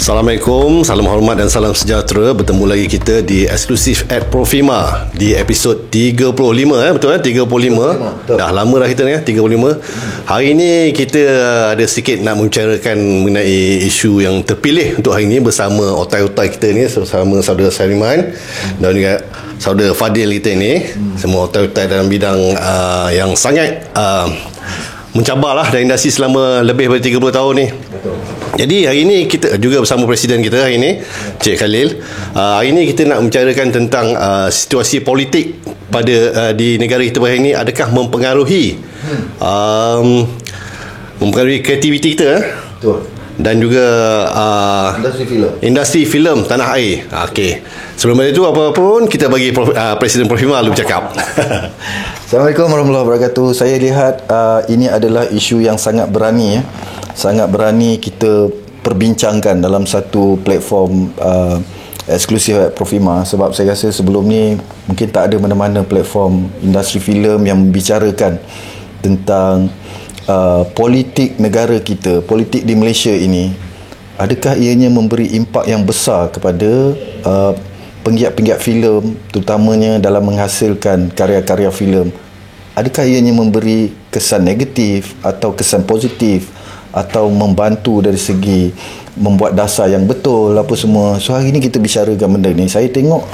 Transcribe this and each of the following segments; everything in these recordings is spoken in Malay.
Assalamualaikum, salam hormat dan salam sejahtera. Bertemu lagi kita di eksklusif at Profima di episod 35 betul 35. Betul. Dah lama dah kita ni 35. Hari ni kita ada sedikit nak membicarakan mengenai isu yang terpilih untuk hari ni bersama otai-otai kita ni, bersama saudara Sariman dan juga saudara Fadil kita ni. Semua otai-otai dalam bidang yang sangat mencabarlah dalam industri selama lebih daripada 30 tahun ni. Betul. Jadi hari ini kita juga bersama Presiden kita hari ini, Cik Khalil. Hari ini kita nak membicarakan tentang situasi politik pada di negara kita hari ini, adakah mempengaruhi kreativiti kita dan juga industri filem tanah air. Okey. Sebelum itu apa pun kita bagi Presiden Profima lalu bercakap. Assalamualaikum warahmatullahi wabarakatuh. Saya lihat ini adalah isu yang sangat berani sangat berani kita perbincangkan dalam satu platform eksklusif Profima, sebab saya rasa sebelum ni mungkin tak ada mana-mana platform industri filem yang membicarakan tentang politik negara kita, politik di Malaysia ini. Adakah ianya memberi impak yang besar kepada penggiat-penggiat filem, terutamanya dalam menghasilkan karya-karya filem? Adakah ianya memberi kesan negatif atau kesan positif, atau membantu dari segi membuat dasar yang betul apa semua? So hari ni kita bicarakan benda ni. Saya tengok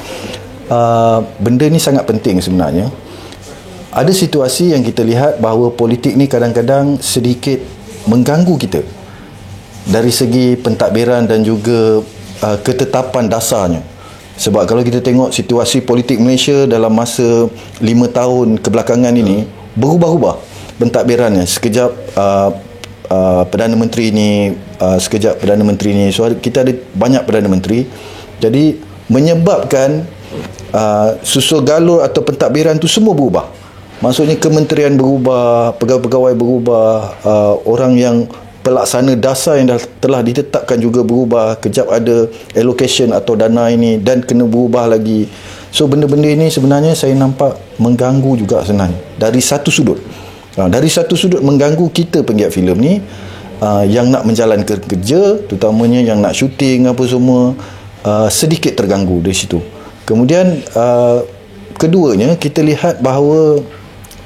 benda ni sangat penting sebenarnya. Ada situasi yang kita lihat bahawa politik ni kadang-kadang sedikit mengganggu kita dari segi pentadbiran dan juga ketetapan dasarnya. Sebab kalau kita tengok situasi politik Malaysia dalam masa 5 tahun kebelakangan ini, berubah-ubah pentadbirannya. Sekejap Perdana Menteri ni, sekejap Perdana Menteri ni. So kita ada banyak Perdana Menteri. Jadi menyebabkan susul galur atau pentadbiran tu semua berubah. Maksudnya kementerian berubah, pegawai-pegawai berubah, orang yang pelaksana dasar yang telah ditetapkan juga berubah. Kejap ada allocation atau dana ini dan kena berubah lagi. So benda-benda ini sebenarnya saya nampak mengganggu juga sebenarnya dari satu sudut. Dari satu sudut mengganggu kita penggiat filem ni yang nak menjalankan kerja, terutamanya yang nak syuting apa semua, sedikit terganggu dari situ. Kemudian keduanya, kita lihat bahawa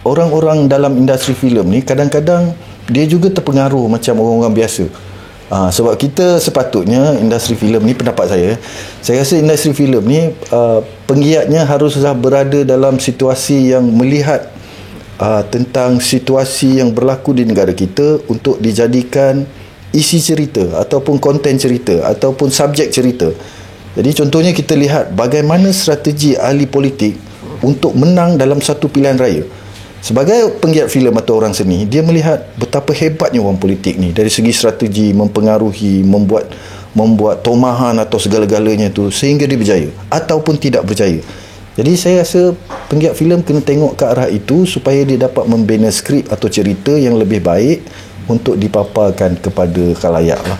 orang-orang dalam industri filem ni kadang-kadang dia juga terpengaruh macam orang-orang biasa. Sebab kita sepatutnya industri filem ni, pendapat saya rasa industri filem ni penggiatnya haruslah berada dalam situasi yang melihat tentang situasi yang berlaku di negara kita untuk dijadikan isi cerita ataupun konten cerita ataupun subjek cerita. Jadi contohnya kita lihat bagaimana strategi ahli politik untuk menang dalam satu pilihan raya. Sebagai penggiat filem atau orang seni, dia melihat betapa hebatnya orang politik ni dari segi strategi, mempengaruhi, membuat tomahan atau segala-galanya tu sehingga dia berjaya ataupun tidak berjaya. Jadi saya rasa penggiat filem kena tengok ke arah itu supaya dia dapat membina skrip atau cerita yang lebih baik untuk dipaparkan kepada khalayak lah.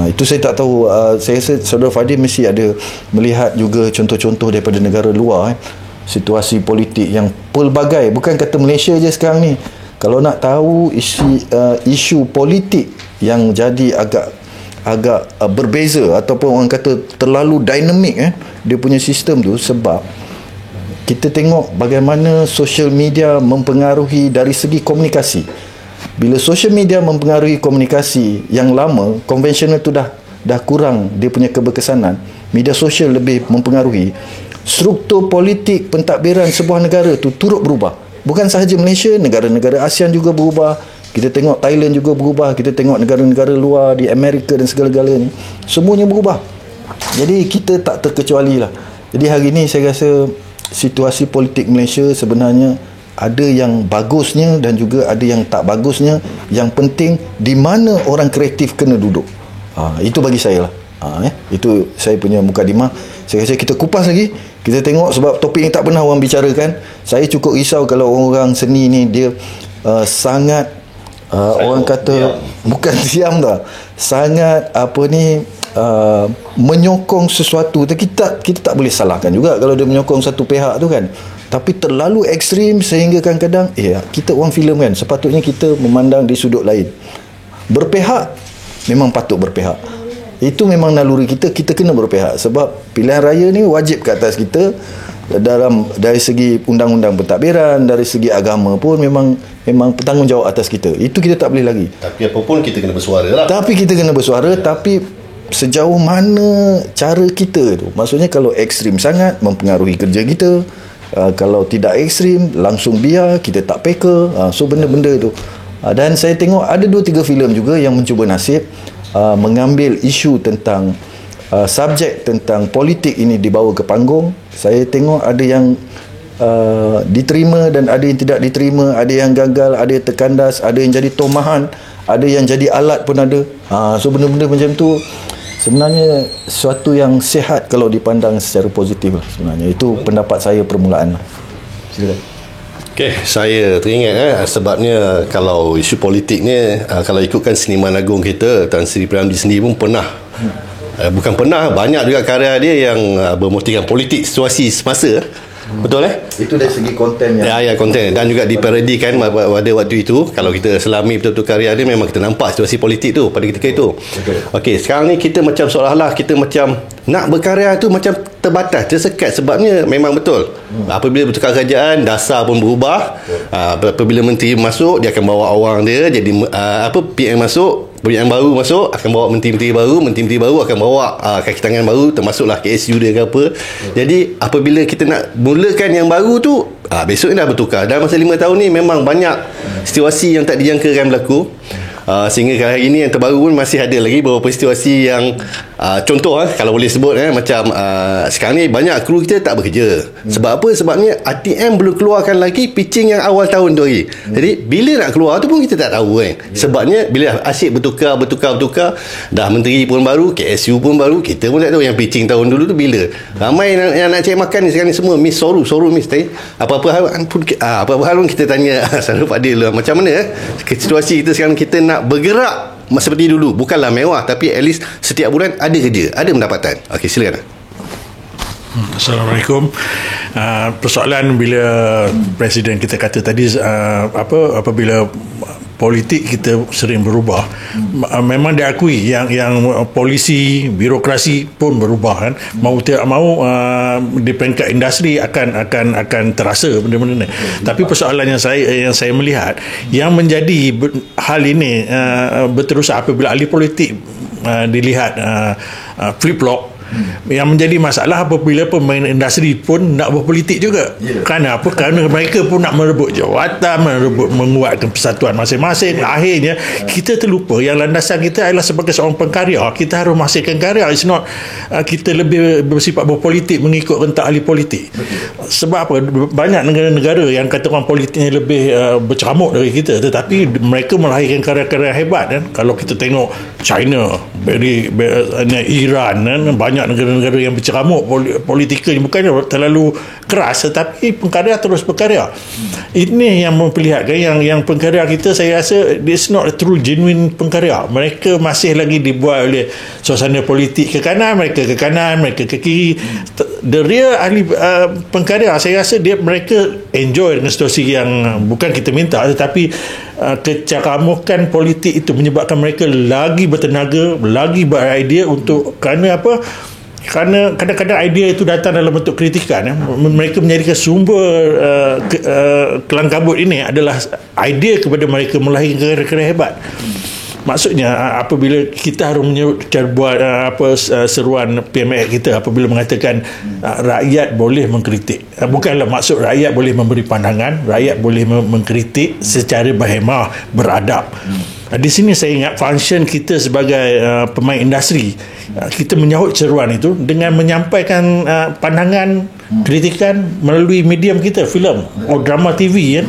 Itu saya tak tahu. Saya rasa saudara Fadil mesti ada melihat juga contoh-contoh daripada negara luar. Situasi politik yang pelbagai, bukan kata Malaysia je sekarang ni. Kalau nak tahu isu politik yang jadi agak berbeza ataupun orang kata terlalu dinamik dia punya sistem tu, sebab kita tengok bagaimana social media mempengaruhi dari segi komunikasi. Bila social media mempengaruhi komunikasi yang lama, konvensional tu dah kurang dia punya keberkesanan, media sosial lebih mempengaruhi. Struktur politik pentadbiran sebuah negara tu turut berubah. Bukan sahaja Malaysia, negara-negara ASEAN juga berubah. Kita tengok Thailand juga berubah. Kita tengok negara-negara luar di Amerika dan segala-galanya, semuanya berubah. Jadi kita tak terkecuali lah. Jadi hari ini saya rasa situasi politik Malaysia sebenarnya ada yang bagusnya dan juga ada yang tak bagusnya. Yang penting di mana orang kreatif kena duduk. Itu bagi saya lah. Itu saya punya mukadimah. Saya rasa kita kupas lagi, kita tengok, sebab topik ni tak pernah orang bicarakan. Saya cukup risau kalau orang seni ni dia sangat orang kata bukan diam dah, sangat menyokong sesuatu. Kita tak boleh salahkan juga kalau dia menyokong satu pihak tu kan, tapi terlalu ekstrim sehingga kadang-kadang kita orang filem kan, sepatutnya kita memandang di sudut lain. Berpihak memang patut berpihak, Itu memang naluri kita, kita kena berpihak sebab pilihan raya ni wajib ke atas kita dari segi undang-undang pentadbiran, dari segi agama pun memang bertanggungjawab atas kita. Itu kita tak boleh lagi. Tapi apa pun kita kena bersuara lah. Tapi kita kena bersuara, tapi sejauh mana cara kita tu. Maksudnya kalau ekstrim sangat mempengaruhi kerja kita, kalau tidak ekstrim langsung biar, kita tak peka. So benda-benda tu. Dan saya tengok ada 2-3 filem juga yang mencuba nasib mengambil isu tentang subjek tentang politik ini dibawa ke panggung. Saya tengok ada yang diterima dan ada yang tidak diterima, ada yang gagal, ada yang terkandas, ada yang jadi tomahan, ada yang jadi alat pun ada. So benda-benda macam tu sebenarnya sesuatu yang sihat kalau dipandang secara positif lah sebenarnya. Itu pendapat saya permulaan lah. Silakan. Okey, saya teringat sebabnya kalau isu politik ni kalau ikutkan seniman agung kita Tan Sri P. Ramlee sendiri pun pernah bukan pernah, banyak juga karya dia yang bermotifkan politik situasi semasa. Betul Itu dari segi konten ya konten dan juga diparodikan pada waktu itu. Kalau kita selami betul-betul karya dia, memang kita nampak situasi politik tu pada ketika itu. Okey, sekarang ni kita macam seolah-olah kita macam nak berkarya tu macam terbatas, tersekat sebabnya memang betul. Apabila bertukar kerajaan, dasar pun berubah. Apabila menteri masuk, dia akan bawa orang dia jadi PM masuk, yang baru masuk akan bawa menteri-menteri baru akan bawa kaki tangan baru, termasuklah KSU dia ke apa. Jadi apabila kita nak mulakan yang baru tu, besok ni dah bertukar. Dalam masa 5 tahun ni memang banyak situasi yang tak dijangkakan berlaku. Sehingga hari ini yang terbaru pun masih ada lagi beberapa situasi yang contoh kalau boleh sebut macam sekarang ni banyak kru kita tak bekerja. Sebab apa? Sebabnya RTM belum keluarkan lagi pitching yang awal tahun tu lagi. Jadi bila nak keluar tu pun kita tak tahu kan. Sebabnya bila asyik bertukar dah menteri pun baru, KSU pun baru, kita pun tak tahu yang pitching tahun dulu tu bila. Ramai yang nak cari makan ni sekarang ni semua miss soru miss tadi. Apa-apa hal pun kita tanya Sarul Fadil macam mana situasi kita sekarang, kita nak bergerak seperti dulu, bukanlah mewah tapi at least setiap bulan ada kerja, ada pendapatan. Okey, silakan. Assalamualaikum. Persoalan bila Presiden kita kata tadi apabila politik kita sering berubah, memang diakui yang polisi, birokrasi pun berubah kan. Mau tidak mau di peringkat industri akan terasa benda-benda ni. Tapi persoalan yang saya melihat yang menjadi hal ini berterusan apabila ahli politik dilihat flip-flop. Yang menjadi masalah apabila pemain industri pun nak berpolitik juga. Kerana apa? Kerana mereka pun nak merebut jawatan, menguatkan persatuan masing-masing. Akhirnya kita terlupa yang landasan kita adalah sebagai seorang pengkarya. Kita harus menghasilkan karya. It's not kita lebih bersifat berpolitik mengikut rentak ahli politik. Sebab apa? Banyak negara-negara yang kata orang politiknya lebih berceramuk dari kita, tetapi mereka melahirkan karya-karya hebat kan. Kalau kita tengok China, Iran kan, banyak negara-negara yang berceramuk politikanya, bukannya terlalu keras tetapi pengkarya terus berkarya. Ini yang memperlihatkan yang pengkarya kita, saya rasa it's not a true genuine pengkarya. Mereka masih lagi dibuat oleh suasana politik ke kanan, mereka ke kanan, mereka ke kiri. The real ahli pengkarya, saya rasa mereka enjoy dengan situasi yang bukan kita minta, tetapi kecakamukan politik itu menyebabkan mereka lagi bertenaga, lagi beridea untuk, kerana apa? Kerana kadang-kadang idea itu datang dalam bentuk kritikan. Mereka menjadikan sumber kelang kabut ini adalah idea kepada mereka melahirkan karya-karya hebat. Maksudnya apabila kita harus buat seruan PMX kita apabila mengatakan rakyat boleh mengkritik, bukanlah maksud rakyat boleh memberi pandangan, rakyat boleh mengkritik secara berhemah, beradab. Di sini saya ingat function kita sebagai pemain industri, kita menyahut seruan itu dengan menyampaikan pandangan, kritikan melalui medium kita, filem atau drama TV kan.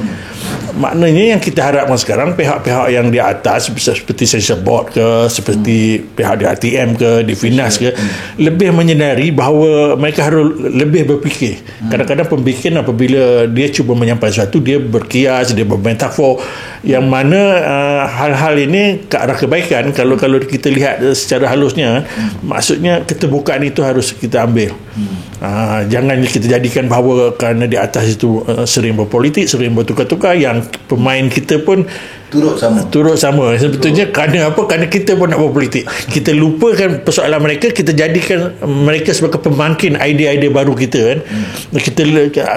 Maknanya yang kita harapkan sekarang, pihak-pihak yang di atas seperti Censor Board ke, seperti pihak di RTM ke, di Finas ke, lebih menyedari bahawa mereka harus lebih berfikir. Kadang-kadang pembikin apabila dia cuba menyampaikan sesuatu, dia berkias, dia bermetafor, yang mana hal-hal ini ke arah kebaikan. Kalau kita lihat secara halusnya, maksudnya keterbukaan itu harus kita ambil. Jangan kita jadikan bahawa kerana di atas itu sering berpolitik, sering bertukar-tukar, yang pemain kita pun turut sama. Sebetulnya kerana apa? Kerana kita pun nak berpolitik. Kita lupakan persoalan mereka, kita jadikan mereka sebagai pembangkit idea-idea baru kita kan. Kita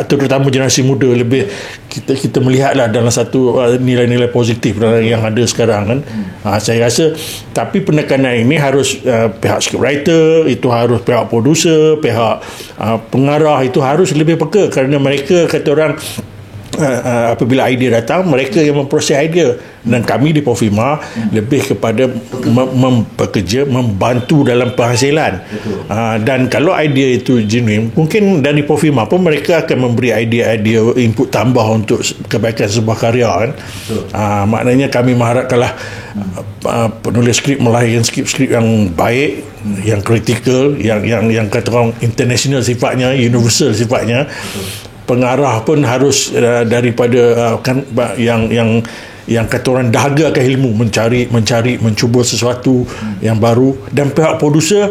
terutama generasi muda lebih kita melihatlah dalam satu nilai-nilai positif yang ada sekarang kan. Saya rasa tapi penekanan ini harus pihak scriptwriter, itu harus pihak producer, pihak pengarah itu harus lebih peka, kerana mereka kata orang apabila idea datang, mereka yang memproses idea, dan kami di Profima lebih kepada bekerja membantu dalam penghasilan. Dan kalau idea itu genuine, mungkin dari Profima pun mereka akan memberi idea-idea input tambah untuk kebaikan sebuah karya kan. Maknanya kami mengharapkanlah penulis skrip melahirkan skrip-skrip yang baik, yang kritikal, yang kata orang international sifatnya, universal sifatnya. Pengarah pun harus daripada kan yang kata orang dahaga akan ilmu, mencari mencuba sesuatu yang baru. Dan pihak producer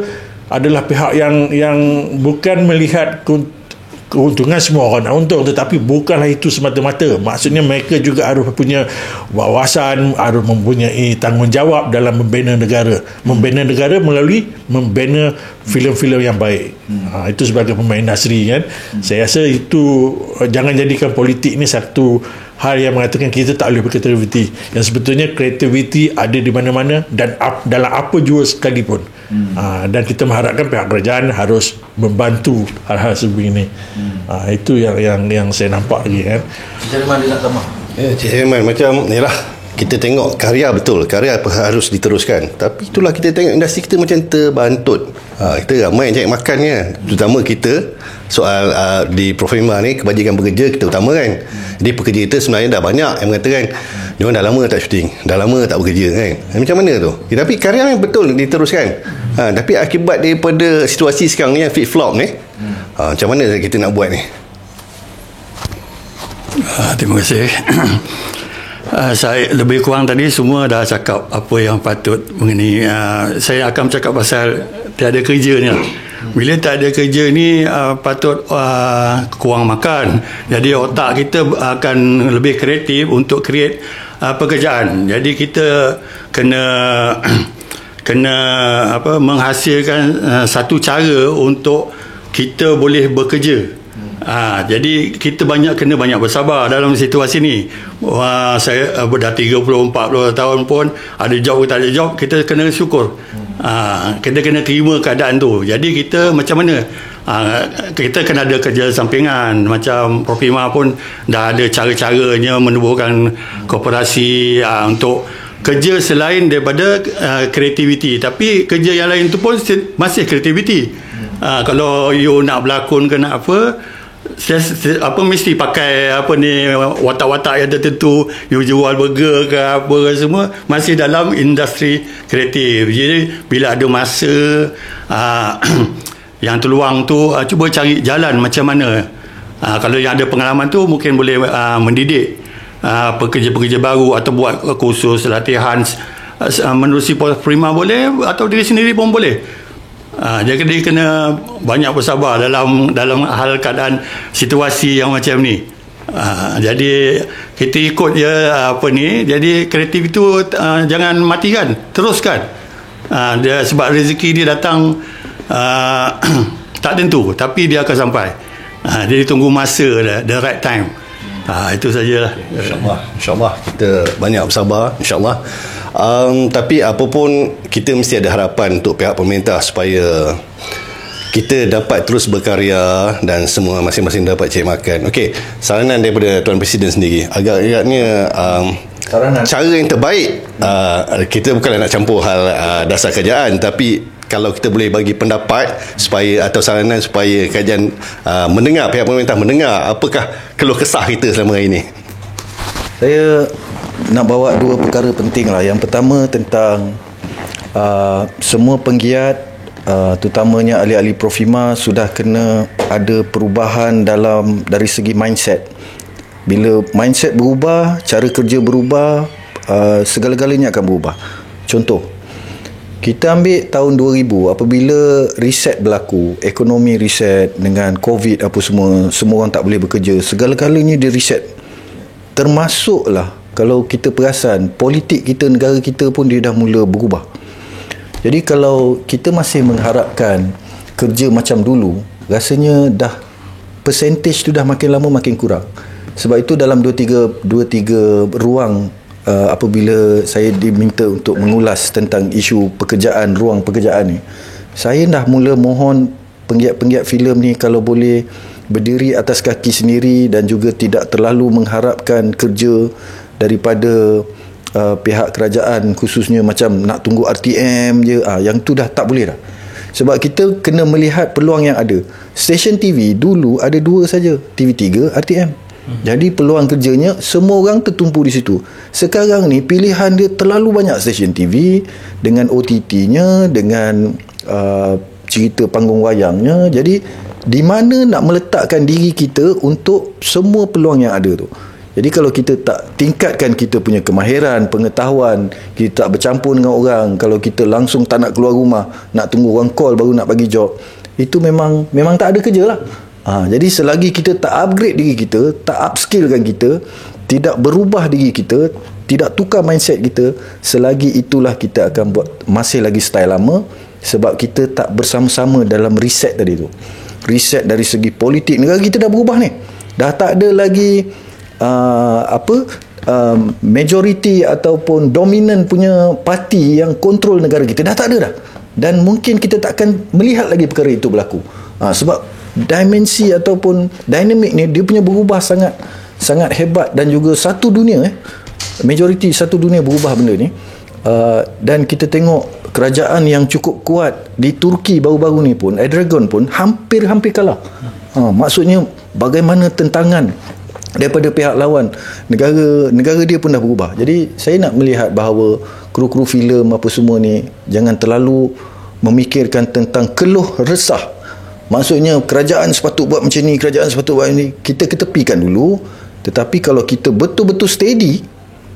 adalah pihak yang bukan melihat keuntungan, semua orang nak untung, tetapi bukanlah itu semata-mata. Maksudnya mereka juga harus punya wawasan, harus mempunyai tanggungjawab dalam membina negara melalui membina filem-filem yang baik. Itu sebagai pemain industri kan. Saya rasa itu, jangan jadikan politik ni satu hal yang mengatakan kita tak boleh berkreativiti. Yang sebetulnya kreativiti ada di mana-mana dan dalam apa jua sekalipun. Dan kita mengharapkan pihak kerajaan harus membantu hal-hal sebegini. Itu yang saya nampak lagi kan. Cik Herman dia nak tambah. Cik Herman, macam ni lah, kita tengok karya betul, karya harus diteruskan, tapi itulah kita tengok industri kita macam terbantut. Kita ramai cari makannya, terutama kita soal di Profima ni kebajikan pekerja kita utamakan. Jadi pekerja kita sebenarnya dah banyak yang mengatakan diorang dah lama tak syuting, dah lama tak bekerja kan. Macam mana tu? Tapi karya yang betul diteruskan. Tapi akibat daripada situasi sekarang ni yang flip-flop ni, macam mana kita nak buat ni? Terima kasih. Saya lebih kurang tadi semua dah cakap apa yang patut mengenai. Saya akan cakap pasal tiada kerja ni lah. Bila tak ada kerja ni, patut kurang makan. Jadi otak kita akan lebih kreatif untuk create pekerjaan. Jadi kita kena menghasilkan satu cara untuk kita boleh bekerja. Jadi kita kena banyak bersabar dalam situasi ni. Saya dah 30-40 tahun pun ada job ke tak ada job, kita kena syukur. Kita kena terima keadaan tu. Jadi kita macam mana? Kita kena ada kerja sampingan. Macam Profima pun dah ada cara-caranya menubuhkan koperasi untuk kerja selain daripada kreativiti. Tapi kerja yang lain tu pun masih kreativiti. Kalau you nak berlakon ke nak apa mesti pakai watak-watak yang tertentu, you jual burger ke apa semua masih dalam industri kreatif. Jadi bila ada masa yang terluang tu, cuba cari jalan macam mana. Kalau yang ada pengalaman tu mungkin boleh mendidik pekerja-pekerja baru atau buat kursus latihan menerusi Profima boleh, atau diri sendiri pun boleh. Jadi kena banyak bersabar dalam hal keadaan situasi yang macam ni. Jadi kita ikut je jadi kreatif itu jangan matikan, teruskan. Sebab rezeki dia datang tak tentu, tapi dia akan sampai. Jadi tunggu masa, the right time. Itu sajalah. InsyaAllah kita banyak bersabar, insyaAllah. Tapi apapun, kita mesti ada harapan untuk pihak pemerintah supaya kita dapat terus berkarya dan semua masing-masing dapat cari makan. Okey, saranan daripada Tuan Presiden sendiri, agaknya cara yang terbaik, kita bukanlah nak campur hal dasar kerajaan, tapi kalau kita boleh bagi pendapat supaya, atau saranan supaya kerajaan mendengar, pihak pemerintah mendengar apakah keluh kesah kita selama hari ini. Saya nak bawa dua perkara penting lah. Yang pertama tentang semua penggiat, terutamanya ahli-ahli Profima sudah kena ada perubahan dari segi mindset. Bila mindset berubah, cara kerja berubah, segala-galanya akan berubah. Contoh, kita ambil tahun 2000 apabila reset berlaku, ekonomi reset dengan COVID apa semua orang tak boleh bekerja, segala-galanya dia reset. Termasuklah kalau kita perasan, politik kita, negara kita pun dia dah mula berubah. Jadi kalau kita masih mengharapkan kerja macam dulu, rasanya dah percentage tu dah makin lama makin kurang. Sebab itu dalam 2-3 ruang apabila saya diminta untuk mengulas tentang isu pekerjaan, ruang pekerjaan ni, saya dah mula mohon penggiat-penggiat filem ni kalau boleh berdiri atas kaki sendiri dan juga tidak terlalu mengharapkan kerja daripada pihak kerajaan, khususnya macam nak tunggu RTM je, yang tu dah tak boleh dah. Sebab kita kena melihat peluang yang ada. Stesen TV dulu ada 2 saja, TV3, RTM. Jadi peluang kerjanya semua orang tertumpu di situ. Sekarang ni pilihan dia terlalu banyak, stesen TV dengan OTT-nya, dengan cerita panggung wayangnya. Jadi di mana nak meletakkan diri kita untuk semua peluang yang ada tu. Jadi kalau kita tak tingkatkan kita punya kemahiran, pengetahuan, kita tak bercampur dengan orang, kalau kita langsung tak nak keluar rumah, nak tunggu orang call baru nak bagi job, itu memang tak ada kerja lah. Jadi selagi kita tak upgrade diri kita, tak upskillkan kita, tidak berubah diri kita, tidak tukar mindset kita, selagi itulah kita akan buat masih lagi style lama. Sebab kita tak bersama-sama dalam reset tadi tu. Reset dari segi politik, negara kita dah berubah ni. Dah tak ada lagi majority ataupun dominan punya parti yang kontrol negara kita. Dah tak ada dah. Dan mungkin kita tak akan melihat lagi perkara itu berlaku. Sebab dimensi ataupun dinamik ni dia punya berubah sangat hebat, dan juga satu dunia majority satu dunia berubah benda ni. Dan kita tengok kerajaan yang cukup kuat di Turki baru-baru ni pun, Erdogan pun hampir kalah. Maksudnya bagaimana tentangan daripada pihak lawan, negara dia pun dah berubah. Jadi saya nak melihat bahawa kru-kru filem apa semua ni jangan terlalu memikirkan tentang keluh resah. Maksudnya kerajaan sepatut buat macam ni, kerajaan sepatut buat ni, kita ketepikan dulu. Tetapi kalau kita betul-betul steady,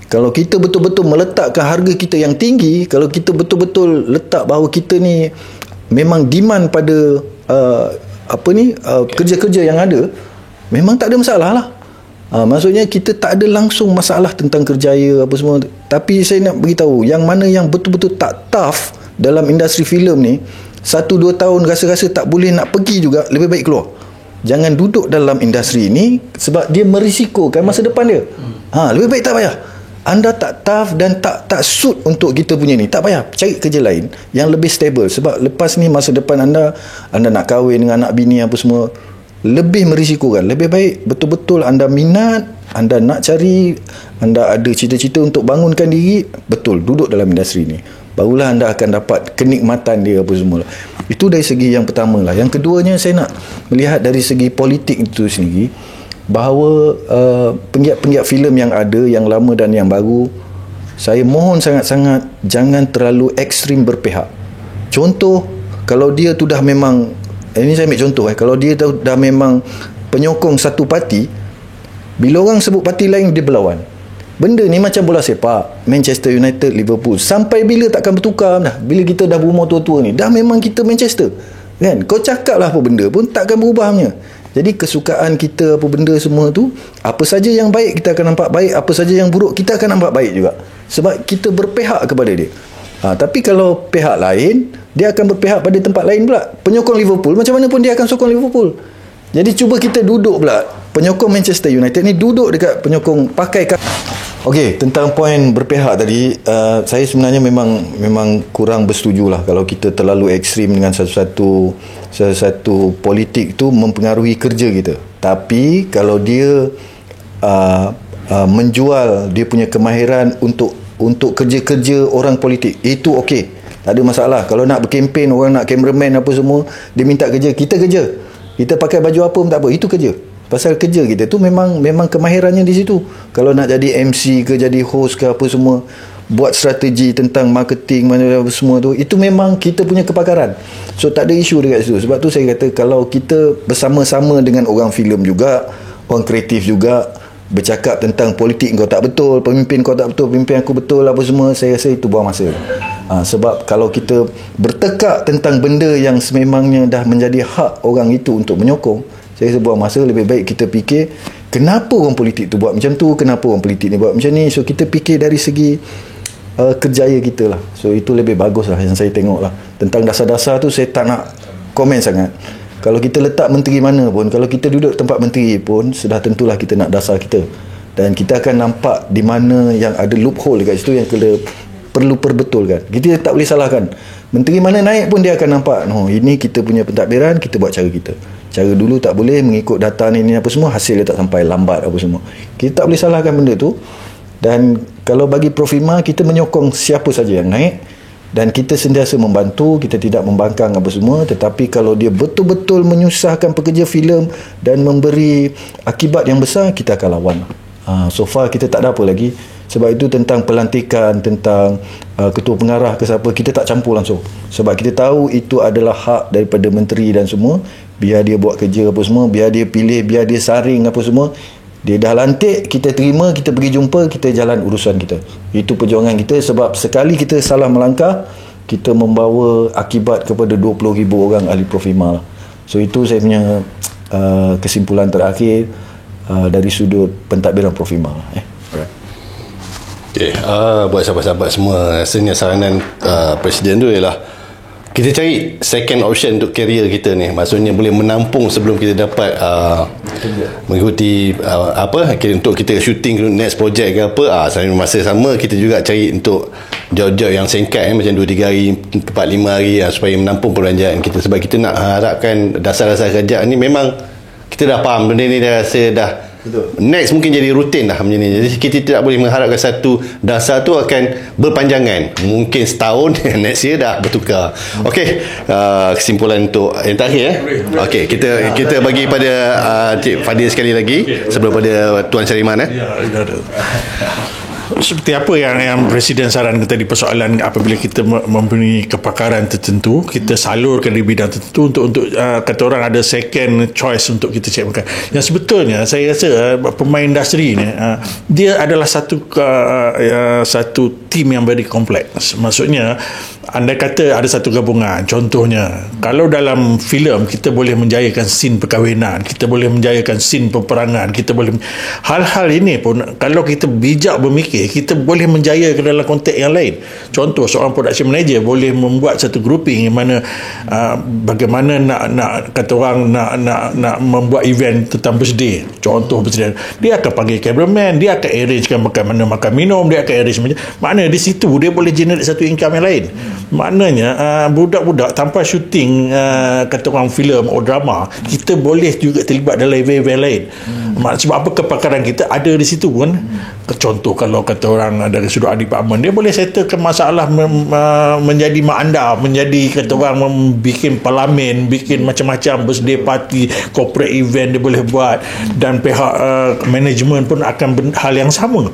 kalau kita betul-betul meletakkan harga kita yang tinggi, kalau kita betul-betul letak bahawa kita ni memang demand pada kerja-kerja yang ada, memang tak ada masalah lah. Maksudnya kita tak ada langsung masalah tentang kerjaya apa semua. Tapi saya nak beritahu, yang mana yang betul-betul tak tough dalam industri filem ni, 1-2 tahun rasa-rasa tak boleh nak pergi juga, lebih baik keluar. Jangan duduk dalam industri ni, sebab dia merisikokan masa depan dia. Lebih baik tak payah. Anda tak tough dan tak suit untuk kita punya ni, tak payah, cari kerja lain yang lebih stable. Sebab lepas ni masa depan anda nak kahwin dengan anak bini apa semua, lebih merisikokan. Lebih baik betul-betul anda minat, anda nak cari, anda ada cita-cita untuk bangunkan diri, betul duduk dalam industri ni, barulah anda akan dapat kenikmatan dia apa semua. Itu dari segi yang pertama lah. Yang keduanya, saya nak melihat dari segi politik itu sendiri, bahawa penggiat-penggiat filem yang ada, yang lama dan yang baru, saya mohon sangat-sangat jangan terlalu ekstrim berpihak. Contoh, kalau dia tu dah memang, ini saya ambil contoh, kalau dia tu dah memang penyokong satu parti, bila orang sebut parti lain dia berlawan. Benda ni macam bola sepak, Manchester United, Liverpool, sampai bila takkan bertukar dah. Bila kita dah berumur tua-tua ni, dah memang kita Manchester kan, kau cakap lah apa benda pun takkan berubahnya. Jadi kesukaan kita apa benda semua tu, apa saja yang baik kita akan nampak baik, apa saja yang buruk kita akan nampak baik juga, sebab kita berpihak kepada dia. Tapi kalau pihak lain, dia akan berpihak pada tempat lain pula. Penyokong Liverpool, macam mana pun dia akan sokong Liverpool. Jadi cuba kita duduk pula, penyokong Manchester United ni duduk dekat penyokong, pakai Okey, tentang poin berpihak tadi, saya sebenarnya memang kurang bersetuju lah kalau kita terlalu ekstrim dengan satu politik tu mempengaruhi kerja kita. Tapi kalau dia menjual dia punya kemahiran untuk kerja-kerja orang politik, itu okey, tak ada masalah. Kalau nak berkempen, orang nak cameraman apa semua, dia minta kerja, kita kerja, kita pakai baju apa pun tak apa, itu kerja. Pasal kerja kita tu memang kemahirannya di situ. Kalau nak jadi MC ke, jadi host ke apa semua, buat strategi tentang marketing mana apa semua tu, itu memang kita punya kepakaran. So tak ada isu dekat situ. Sebab tu saya kata, kalau kita bersama-sama dengan orang filem juga, orang kreatif juga, bercakap tentang politik kau tak betul, pemimpin kau tak betul, pemimpin aku betul apa semua, saya rasa itu buang masa. Sebab kalau kita bertekak tentang benda yang sememangnya dah menjadi hak orang itu untuk menyokong, saya rasa buang masa. Lebih baik kita fikir kenapa orang politik tu buat macam tu, kenapa orang politik ni buat macam ni. So kita fikir dari segi kerjaya kita lah. So itu lebih bagus lah yang saya tengok lah. Tentang dasar-dasar tu saya tak nak komen sangat. Kalau kita letak menteri mana pun, kalau kita duduk tempat menteri pun, sudah tentulah kita nak dasar kita. Dan kita akan nampak di mana yang ada loophole dekat situ yang perlu perbetulkan. Kita tak boleh salahkan. Menteri mana naik pun dia akan nampak, no, ini kita punya pentadbiran, kita buat cara kita. Cara dulu tak boleh, mengikut data ni apa semua, hasil dia tak sampai, lambat apa semua. Kita tak boleh salahkan benda tu. Dan kalau bagi Profima, kita menyokong siapa saja yang naik, dan kita sentiasa membantu, kita tidak membangkang apa semua. Tetapi kalau dia betul-betul menyusahkan pekerja filem dan memberi akibat yang besar, kita akan lawan. So far kita tak ada apa lagi. Sebab itu tentang pelantikan, tentang ketua pengarah ke siapa, kita tak campur langsung. Sebab kita tahu itu adalah hak daripada menteri dan semua. Biar dia buat kerja apa semua, biar dia pilih, biar dia saring apa semua. Dia dah lantik, kita terima, kita pergi jumpa, kita jalan urusan kita. Itu perjuangan kita. Sebab sekali kita salah melangkah, kita membawa akibat kepada 20,000 orang ahli Profima lah. So itu saya punya kesimpulan terakhir dari sudut pentadbiran Profima lah. Alright. Okay, buat sahabat-sahabat semua, rasanya saranan Presiden tu ialah kita cari second option untuk career kita ni. Maksudnya boleh menampung sebelum kita dapat mengikuti untuk kita shooting next project ke apa. Masa sama kita juga cari untuk job-job yang singkat macam 2-3 hari, 4-5 hari supaya menampung perbelanjaan kita. Sebab kita nak harapkan dasar-dasar kerjaan ni memang kita dah faham benda ni, dah rasa dah betul. Next mungkin jadi rutin dah macam ni. Jadi kita tidak boleh mengharapkan satu dasar tu akan berpanjangan. Mungkin setahun next year dah bertukar. Okey, kesimpulan untuk yang terakhir Okey, kita bagi pada Cik Fadil sekali lagi sebelum pada Tuan Syariman Seperti apa yang Presiden sarankan tadi, persoalan apabila kita mempunyai kepakaran tertentu, kita salurkan di bidang tertentu untuk kata orang ada second choice untuk kita cekkan. Yang sebetulnya saya rasa pemain industri ni dia adalah satu tim yang very kompleks. Maksudnya andai kata ada satu gabungan, contohnya kalau dalam filem kita boleh menjayakan scene perkahwinan, kita boleh menjayakan scene peperangan, kita boleh hal-hal ini pun kalau kita bijak berfikir, kita boleh menjaya ke dalam konteks yang lain. Contoh, seorang production manager boleh membuat satu grouping yang mana bagaimana nak kata orang nak membuat event tentang birthday. Contoh birthday, dia akan panggil cameraman, dia akan arrangekan makan minum, dia akan arrange macam mana di situ dia boleh generate satu income yang lain. Maknanya budak-budak tanpa syuting kata orang filem atau drama, kita boleh juga terlibat dalam event-event lain. Sebab apa, kepakaran kita ada di situ pun. Contoh kalau kata orang dari sudut department, dia boleh settlekan masalah menjadi mak anda, menjadi kata orang bikin parlimen, bikin macam-macam birthday party, corporate event dia boleh buat. Dan pihak management pun akan hal yang sama,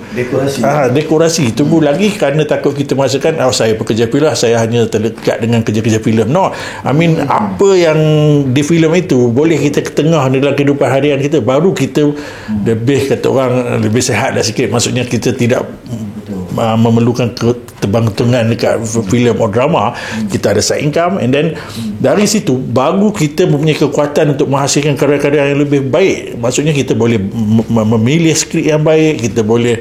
dekorasi. Tunggu lagi kerana takut kita merasakan saya pekerja filem, saya hanya terdekat dengan kerja-kerja filem. No, I mean apa yang di filem itu boleh kita ketengah dalam kehidupan harian kita, baru kita lebih kata orang lebih sihat dah sikit. Maksudnya kita tidak memerlukan keterbantungan dekat filem atau drama. Kita ada side income, and then dari situ baru kita mempunyai kekuatan untuk menghasilkan karya-karya yang lebih baik. Maksudnya kita boleh memilih skrip yang baik, kita boleh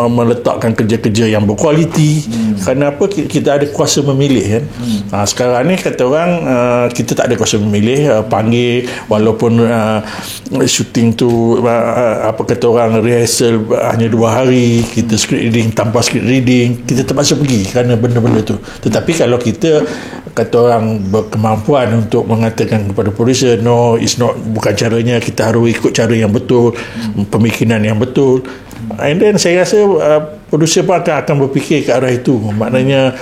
meletakkan kerja-kerja yang berkualiti. Kenapa? Kita ada kuasa memilih kan. Sekarang ni kata orang kita tak ada kuasa memilih, panggil walaupun shooting tu apa kata orang rehearsal hanya 2 hari, kita script reading tanpa script reading, kita terpaksa pergi kerana benda-benda tu. Tetapi kalau kita kata orang berkemampuan untuk mengatakan kepada producer, no, it's not, bukan caranya, kita harus ikut cara yang betul, pemikiran yang betul, and then saya rasa producer pun akan berfikir ke arah itu. Maknanya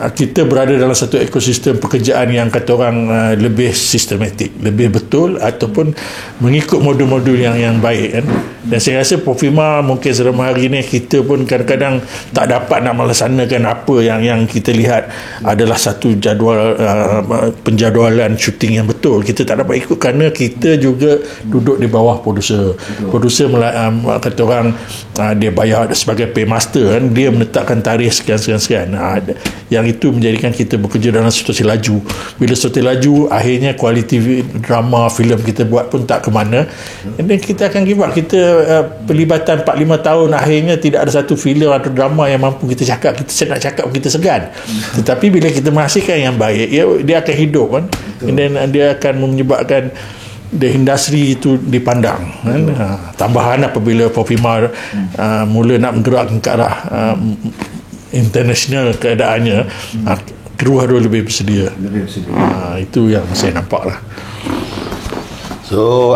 kita berada dalam satu ekosistem pekerjaan yang kata orang lebih sistematik, lebih betul, ataupun mengikut modul-modul yang baik kan. Dan saya rasa Profima mungkin selama hari ni kita pun kadang-kadang tak dapat nak melaksanakan apa yang kita lihat adalah satu jadual penjadualan syuting yang betul. Kita tak dapat ikut kerana kita juga duduk di bawah producer. Producer kata orang dia bayar sebagai paymaster kan, dia menetapkan tarikh sekian-sekian. yang itu menjadikan kita bekerja dalam situasi laju. Bila situasi laju, akhirnya kualiti drama filem kita buat pun tak ke mana, dan kita akan give up. Kita pelibatan 4-5 tahun, akhirnya tidak ada satu filem atau drama yang mampu kita cakap, saya nak cakap kita segan. Tetapi bila kita menghasilkan yang baik, dia akan hidup kan, dan dia akan menyebabkan the industri itu dipandang kan? Tambahan apabila Profima mula nak bergerak ke arah international keadaannya, kru harus lebih bersedia. Itu yang saya nampak lah. So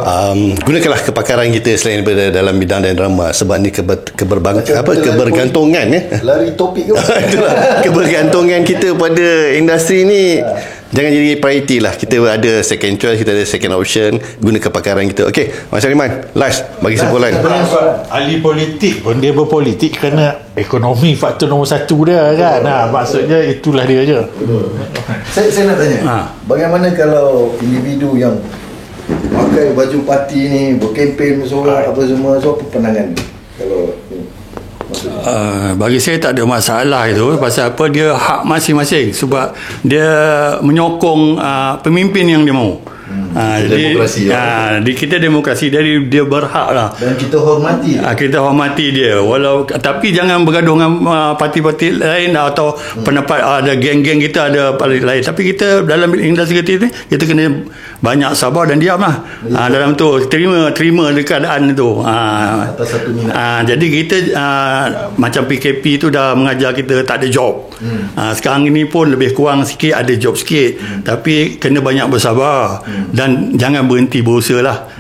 gunakanlah kepakaran kita selain daripada dalam bidang dan drama, sebab ni kebergantungan lari topik ke itulah, kebergantungan kita pada industri ni jangan jadi priority lah. Kita ada second choice, kita ada second option, guna kepakaran kita. Okey, Mas Ariman, last bagi simpulan. Ahli politik pun dia berpolitik kerana ekonomi faktor nombor satu dia kan. Maksudnya itulah dia je. Saya nak tanya, bagaimana kalau individu yang pakai baju parti ni, berkempen bersorak apa semua, so apa pandangan kalau bagi saya tak ada masalah itu. Pasal apa, dia hak masing-masing, sebab dia menyokong pemimpin yang dia mahu. Demokrasi di kita demokrasi, jadi dia berhak lah, dan kita hormati kita hormati dia, tapi jangan bergaduh dengan parti-parti lain atau pendapat ada geng-geng kita ada parti lain. Tapi kita dalam industri kita ni, kita kena banyak sabar dan diam lah. Dalam tu terima keadaan itu. atas satu minat. Jadi kita macam PKP tu dah mengajar kita tak ada job. Sekarang ini pun lebih kurang sikit, ada job sikit, tapi kena banyak bersabar dan jangan berhenti berusaha lah.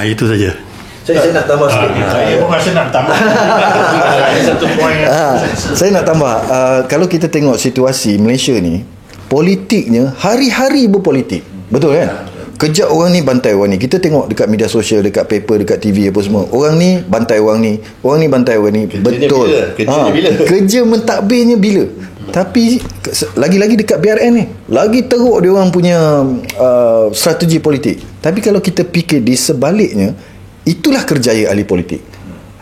Itu saja. Saya nak tambah sikit. Saya pun rasa nak tambah satu poin. Saya nak tambah, kalau kita tengok situasi Malaysia ni, politiknya hari-hari berpolitik, betul kan? Kejap orang ni bantai orang ni. Kita tengok dekat media sosial, dekat paper, dekat TV apa semua, orang ni bantai orang ni, orang ni bantai orang ni. Betul. Kerjanya bila? Kerja mentadbirnya bila? Tapi lagi-lagi dekat BRN ni, lagi teruk dia orang punya strategi politik. Tapi kalau kita fikir di sebaliknya, itulah kerjaya ahli politik.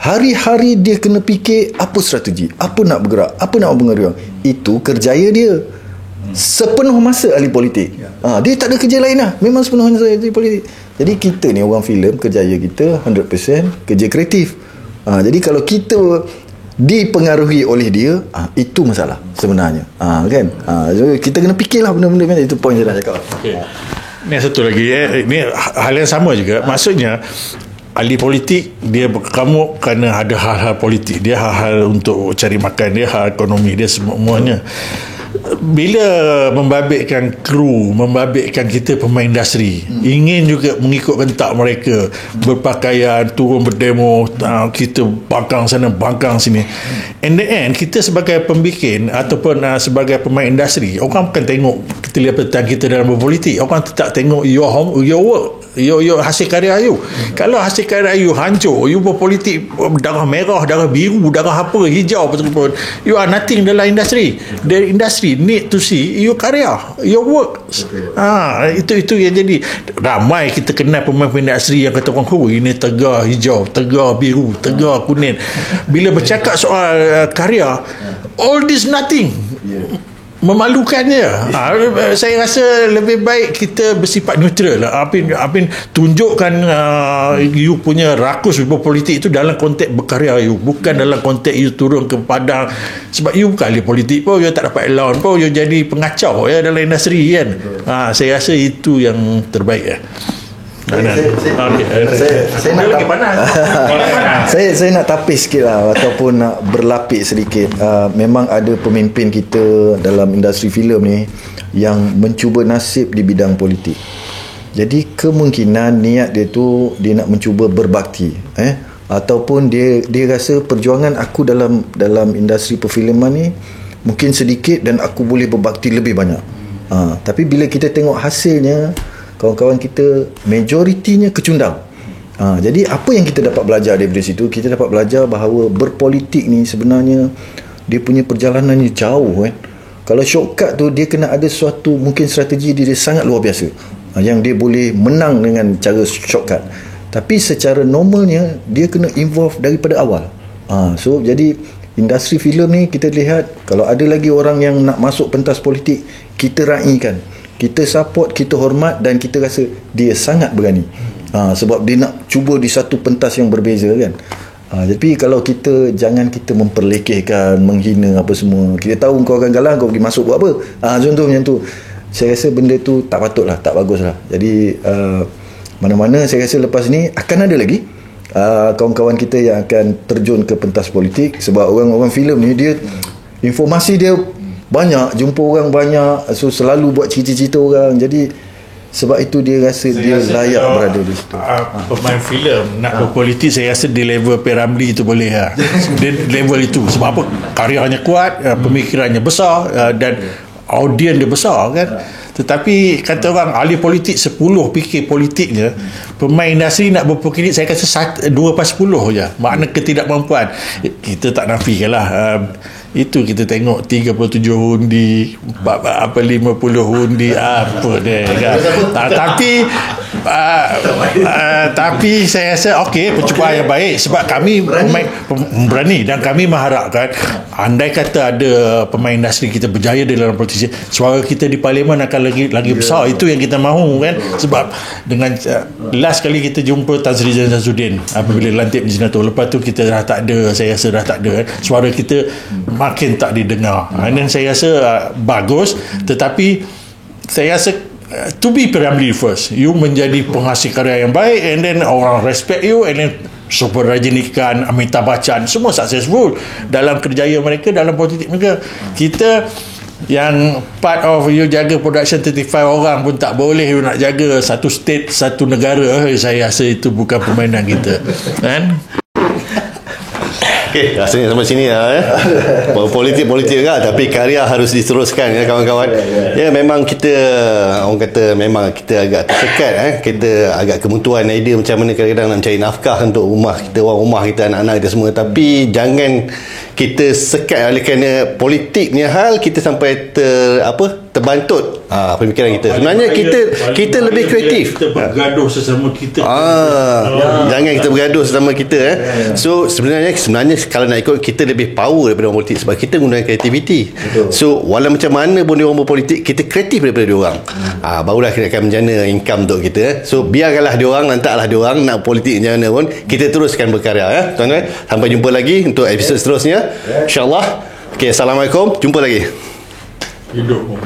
Hari-hari dia kena fikir apa strategi, apa nak bergerak, apa nak mempengaruhi orang. Itu kerjaya dia. Sepenuh masa ahli politik. Dia tak ada kerja lain lah, memang sepenuh masa ahli politik. Jadi kita ni orang filem, kerjaya kita 100% kerja kreatif. Jadi kalau kita dipengaruhi oleh dia, itu masalah sebenarnya. Kan? So kita kena fikirlah benda-benda macam itu. Poin saya dah cakap. Okay. Ni satu lagi, ni hal yang sama juga. Maksudnya ahli politik dia berkamuk kerana ada hal-hal politik, dia hal-hal untuk cari makan, dia hal ekonomi, dia semuanya. Bila membabitkan kru, membabitkan kita pemain industri, ingin juga mengikut rentak mereka, berpakaian, turun berdemo, kita bangkang sana bangkang sini, in the end kita sebagai pembikin ataupun sebagai pemain industri, orang bukan tengok kelihatan kita dalam berpolitik, orang tetap tengok your work, your hasil karya you. Kalau hasil karya you hancur, you berpolitik darah merah, darah biru, darah apa, hijau pun, you are nothing dalam industri. The industry need to see your karya, your work. Itu yang jadi. Ramai kita kenal pemain industri yang kata orang, ini tegar hijau, tegar biru, tegar kuning. Bila bercakap soal karya, all this nothing. Memalukannya. Saya rasa lebih baik kita bersifat neutral lah. Apin tunjukkan you punya rakus berpolitik itu dalam konteks berkarya you, bukan dalam konteks you turun ke padang. Sebab you bukan ahli politik pun, you tak dapat allowance pun, you jadi pengacau dalam industri kan. Saya rasa itu yang terbaik ya. Saya nak tapis sikit lah, ataupun nak berlapis sedikit. Memang ada pemimpin kita dalam industri filem ni yang mencuba nasib di bidang politik. Jadi kemungkinan niat dia tu dia nak mencuba berbakti, ataupun dia rasa perjuangan aku dalam industri perfilman ni mungkin sedikit dan aku boleh berbakti lebih banyak. Tapi bila kita tengok hasilnya, kawan-kawan kita majoritinya kecundang. Jadi apa yang kita dapat belajar daripada situ? Kita dapat belajar bahawa berpolitik ni sebenarnya dia punya perjalanannya jauh kan. Kalau shortcut tu, dia kena ada suatu mungkin strategi dia sangat luar biasa, yang dia boleh menang dengan cara shortcut. Tapi secara normalnya dia kena involve daripada awal. So jadi industri filem ni kita lihat kalau ada lagi orang yang nak masuk pentas politik, kita raikan, kita support, kita hormat dan kita rasa dia sangat berani. Sebab dia nak cuba di satu pentas yang berbeza kan. Tapi kalau kita jangan kita memperlekehkan, menghina apa semua. Kita tahu kau akan kalah, kau pergi masuk buat apa? Contoh macam tu. Saya rasa benda tu tak patut lah, tak bagus lah. Jadi mana-mana saya rasa lepas ni akan ada lagi kawan-kawan kita yang akan terjun ke pentas politik. Sebab orang-orang filem ni dia informasi dia banyak, jumpa orang banyak, so selalu buat cerita-cerita orang. Jadi sebab itu dia rasa dia layak berada di situ. Pemain filem nak berpolitik, saya rasa di level P.Ramlee itu boleh lah. Di level itu. Sebab apa? Karyanya kuat, pemikirannya besar, dan audien dia besar kan. Tetapi kata orang ahli politik 10 fikir politiknya, pemain industri nak berpolitik saya kata 2/10 je. Makna ketidakmampuan. Kita tak nafikan lah. Itu kita tengok 37 undi, 50 undi apa dia kan. Tapi saya rasa okey, percubaan yang baik sebab kami berani dan kami mengharapkan andai kata ada pemain industri kita berjaya dalam politik, suara kita di parlimen akan lagi besar. Itu yang kita mahu kan. Sebab dengan last kali kita jumpa Tan Sri Zainuddin apabila lantik menjadi senator, lepas tu kita dah tak ada, saya rasa dah tak ada kan. Suara kita makin tak didengar. Dan saya rasa bagus, tetapi saya rasa to be P.Ramlee first. You menjadi penghasil karya yang baik, and then orang respect you, and then Super Rajinikan, Amitabh Bachchan semua successful dalam kerjaya mereka, dalam politik mereka. Kita yang part of you jaga production 35 orang pun tak boleh, you nak jaga satu state, satu negara. Saya rasa itu bukan permainan kita kan. Okey, rasanya sampai sini lah politik juga, tapi karya harus diteruskan ya kawan-kawan. Ya, memang kita orang kata memang kita agak tersekat kita agak kemutuan idea macam mana kadang-kadang nak mencari nafkah untuk rumah kita, orang rumah kita, anak-anak kita semua. Tapi jangan kita sekat oleh kerana politiknya hal kita sampai terbantut pemikiran kita. Sebenarnya kita lebih kreatif. Kita bergaduh sesama kita. Jangan kita bergaduh sesama kita So sebenarnya kalau nak ikut, kita lebih power daripada orang politik sebab kita guna kreativiti. So walau macam mana pun dia orang berpolitik, kita kreatif daripada dia orang. Barulah kita akan menjana income untuk kita. So biarkanlah dia orang, lantaklah dia orang nak politik macam mana pun, kita teruskan berkarya tuan-tuan. Sampai jumpa lagi untuk episod seterusnya, InsyaAllah. Okay, Assalamualaikum, jumpa lagi. Hidup.